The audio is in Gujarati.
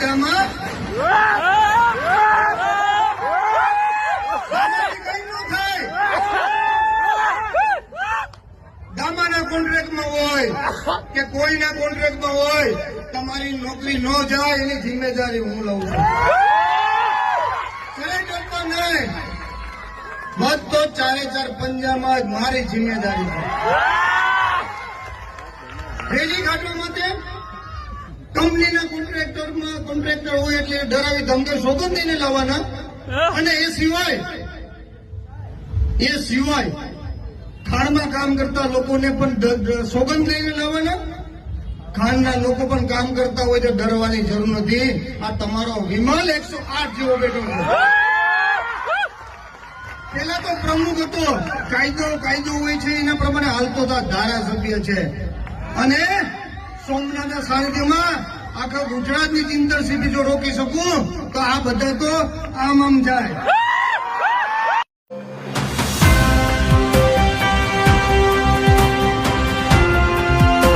દામાં દામાના કોન્ટ્રાક્ટમાં હોય કે કોઈના કોન્ટ્રાક્ટમાં હોય, તમારી નોકરી ન જાય એની જિમ્મેદારી હું લઉં છું. કલેક્ટરમાં નહીં, મત તો ચારે ચાર પંજામાં જ મારી જિમ્મેદારી છે. રેલી કાઢવા માટે કંપનીના કોન્ટ્રાક્ટર હોય એટલે ડરાવી ધમકે સોગંદ દઈને લાવવાના, અને એ સિવાય ખાણમાં કામ કરતા લોકોને પણ સોગંદ લઈને લાવવાના. ખાણના લોકો પણ કામ કરતા હોય તો ડરવાની જરૂર નથી. આ તમારો વિમલ 108 જેવો બેઠો છે. પેલા તો પ્રમુખ હતો, કાયદો હોય છે એના પ્રમાણે હાલતો ધારાસભ્ય છે, અને સોમનાથના સાનિધ્યમાં આખા ગુજરાતની ઇન્ટરસિટી જો રોકી શકું તો આ બધા તો આમ જાય.